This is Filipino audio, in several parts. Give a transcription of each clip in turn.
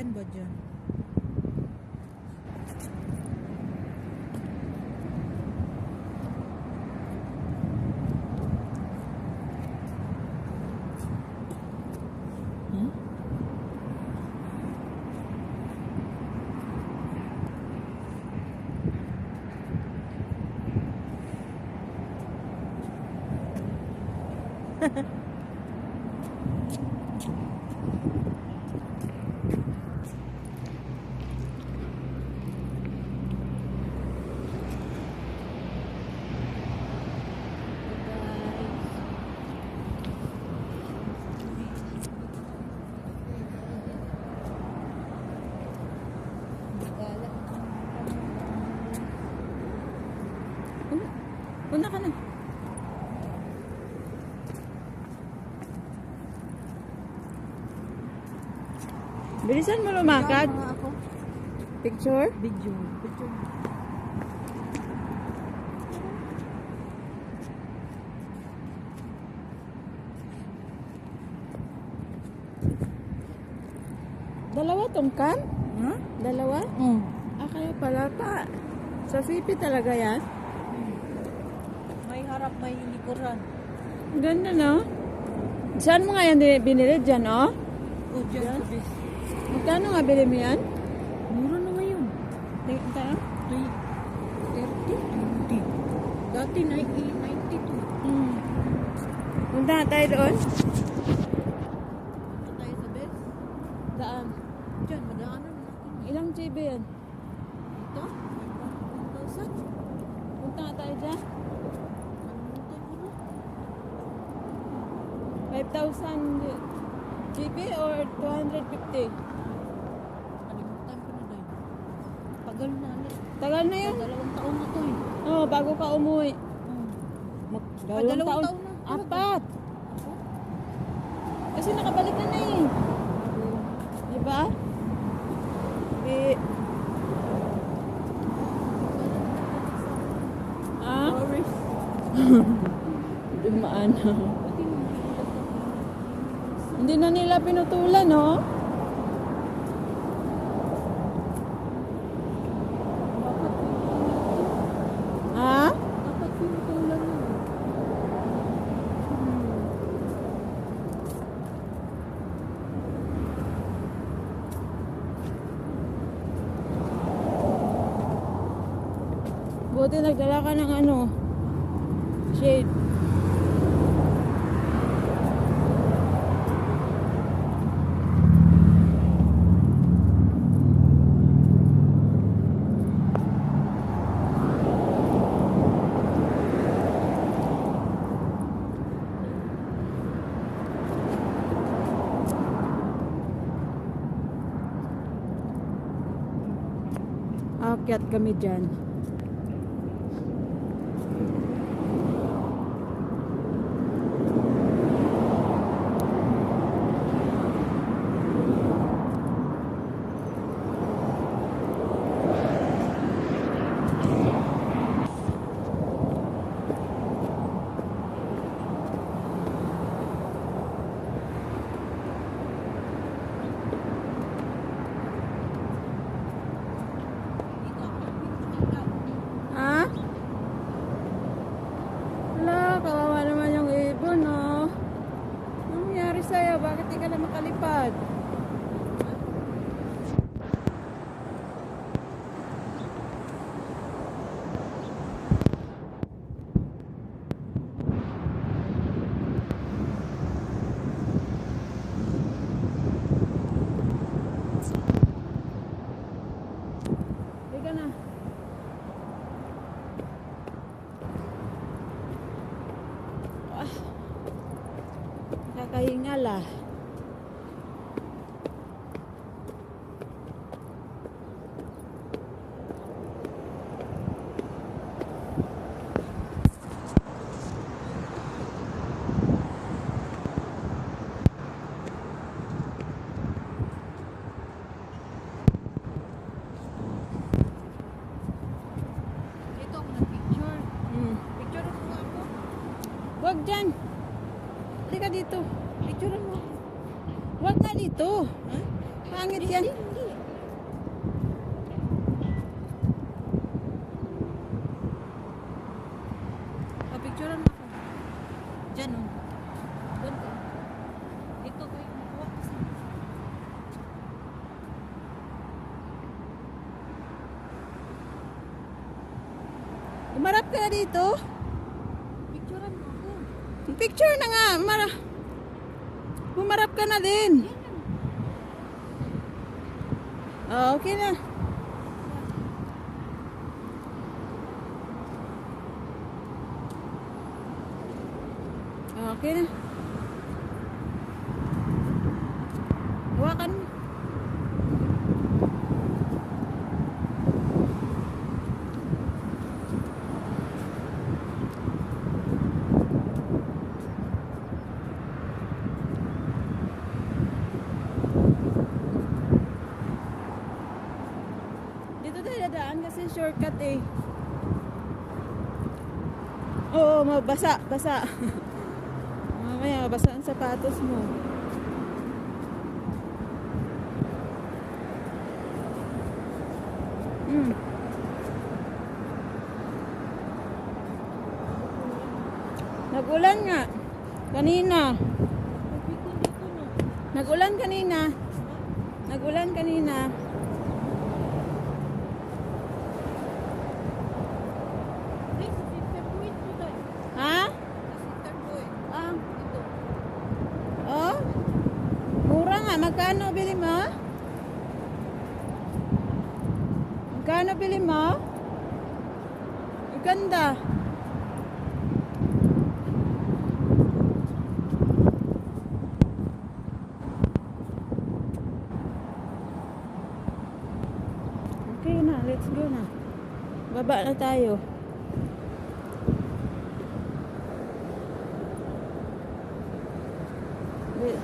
Sasakyan ba dyan? Punta ka na. Bilisan mo lumakad. Ako. Picture? Video. Picture. Dalawa tong kan? Ha? Dalawa? Oo. Ah, kaya pala pa. Sa Fipi talaga yan? May harap, may likuran. Ganda, no? Saan mo nga yan binili? Dyan, oh? O, dyan. Magkano nga bili mo yan? Mura na ngayon. Tayo? 30, 20. Dati 92. Punta na tayo doon? Punta tayo sa best. Daan. Dyan, madaanan natin. Ilang GB yan? Ito? 1,000? Punta nga tayo dyan? Kalimutan ko na. 5,000 GB or 250? Kalimutan ko na dahil. Tagal na. Tagal na yun? 2 taon na to eh. Oo, bago ka umuwi. Dalawang taon na. 4. Kasi nakabalik ka na eh. Diba? Ah? Sorry. Dumaan. Hindi na nila pinutulan, no? Ha? Dapat pinutulan na. Buti nagdala ka ng ano, shade. Aakyat kami dyan. Ha? Wala, kawawa naman yung ibon, no? Anong nangyari sa'yo? Bakit di ka na makalipad? Higa na. Kakahingal ah. Dito ako nag-picture. Picture ako ako. Huwag dyan. Halika dito. Picture mo. Huwag na dito. Ha? Pangit yan. Hindi. Diyan oh. Doon ka. Ito kayo. Huwag kasi. Umarap ka na dito? Picturean mo ako. Picture na nga. Umarap ka na din. Oh, okay na. Okay na. Hawakan mo. Dito tayo dadaan kasi shortcut eh. Oo, mabasa, basa. Mamaya, basa ang sapatos mo. Nagulan nga. Kanina. Nagulan kanina. Nagulan kanina. Ha? Ah. Oh? Mura nga. Magkano bili mo? Magkano bili mo? Ang ganda. Okay na. Let's go na. Baba na tayo. Wait.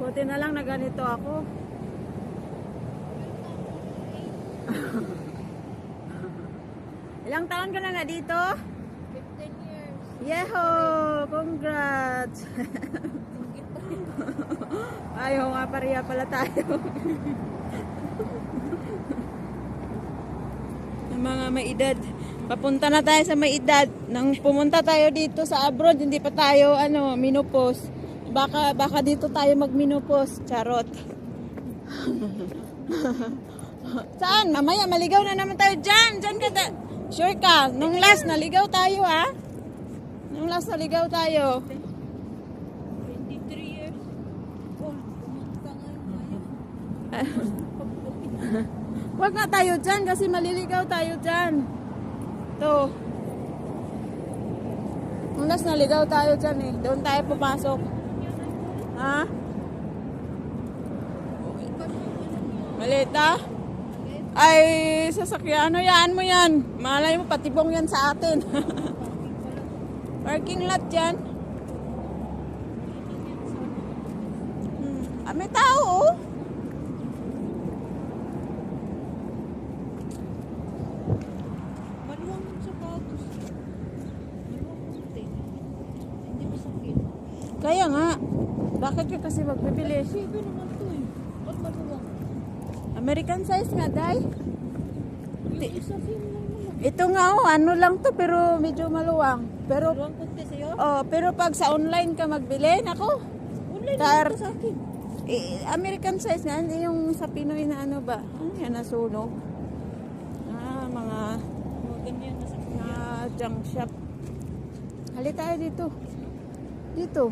Buti na lang na ganito ako. Ilang taon ka na nga dito? 15 years. Yeho! Congrats! Ayaw nga, pareha pala tayo. Yung mga may edad. Papunta na tayo sa may edad. Nang pumunta tayo dito sa abroad, hindi pa tayo menopause. Baka dito tayo mag-menopause. Charot. Saan? Mamaya, maligaw na naman tayo dyan. Dyan ka. Sure ka? Nung last, naligaw tayo, ha? Nung last, naligaw tayo. 23 years. Oh, pumunta ngayon. Huwag nga tayo dyan kasi maliligaw tayo dyan. Ito. Nung last, naligaw tayo dyan eh. Doon tayo pumasok. Ha? Malita? Ay, sasakyan. Yan mo yan. Malay mo, patibong yan sa atin. Parking lot yan. May tao oh. Maluwang yung sapatos. Maluwang yung puti. Hindi masakit. Kaya nga. Bakit ka kasi magbibili? Sibo naman to eh. Ba't maluwang? American size nga, day. Yung isa film lang naman. Ito nga oh, ano lang to pero medyo maluwang. Pero Maluwang kunti sa'yo? pero pag sa online ka magbili, nako. Online Tar- naman to sa akin. American size nga, hindi yung sa Pinoy na ano ba? Ano yan, nasunog? Mga Oh, ganyan na sa junk shop. Hali tayo dito. Dito.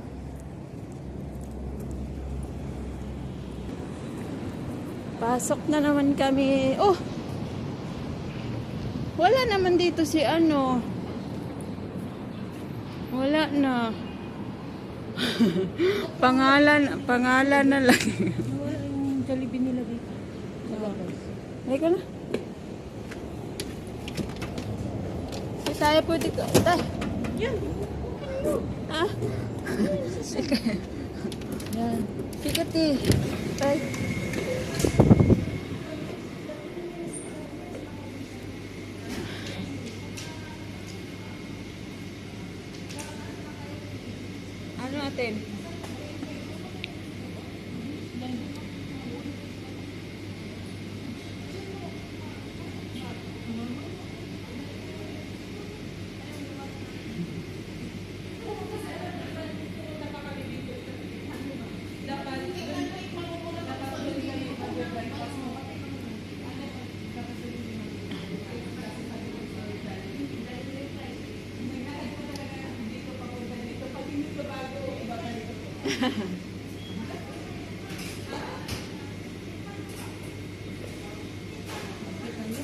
Pasok na naman kami. Oh! Wala naman dito si ano. Wala na. pangalan na lang. Wala yung Jollibee nila dito. Sa labas. Halika na. Hindi tayo pwede ka. Tay. Yan. Ha? Yan. Sikat eh. Tay. Ano natin?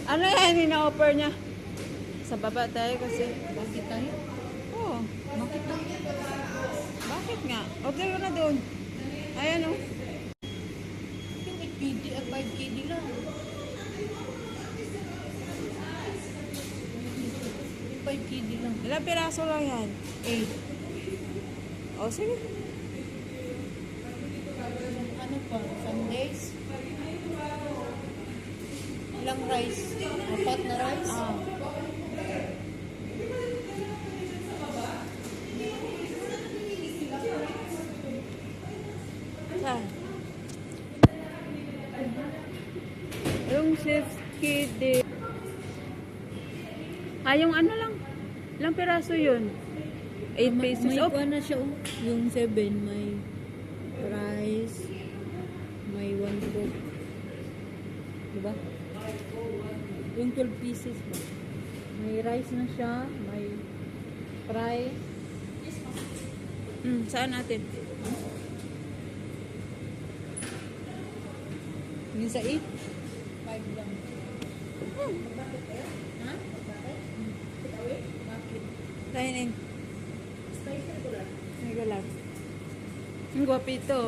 Ano yan, ina-offer niya? Sa baba tayo kasi. Bakit tayo? Oo. Bakit tayo? Bakit nga? Order ko na doon. Ayan oh. Yung 8KD at 5KD lang. Yung 5KD lang. Ilang piraso lang yan? 8. O sige. Ano pa? Sundays? Ilang rice? 4 na rice? Ah. Saan? Yung chef kid. Yung ano lang. Ilang piraso yun? 8 pesos. May Oh, kuha na siya. Yung 7, may rice, may 1 coke. Diba? Yung 12 pieces ba? May rice na siya, may fries. saan natin? Yung sa 8? 5 lang. Ha? Bakit? Dining. Spicy ko lang. Ay, lang. Ang gwapito.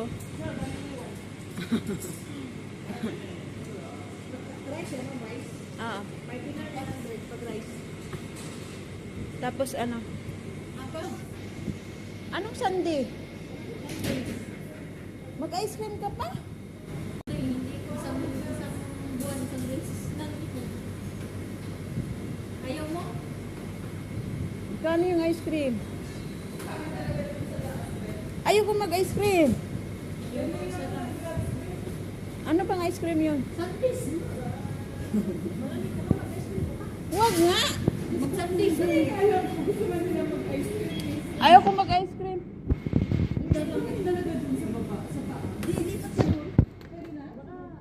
Rice yan, rice. Ah. May pinaka-100 pag rice. Tapos ano? Apa? Anong Sunday? Mag-ice cream ka pa? Hindi ko isang buwan isang rice. Ayaw mo? Kano yung ice cream? Ayoko mag-ice cream. Ano pang ice cream yun? Sundays. Huwag nga! Mag-Sundays. Ayoko mag-ice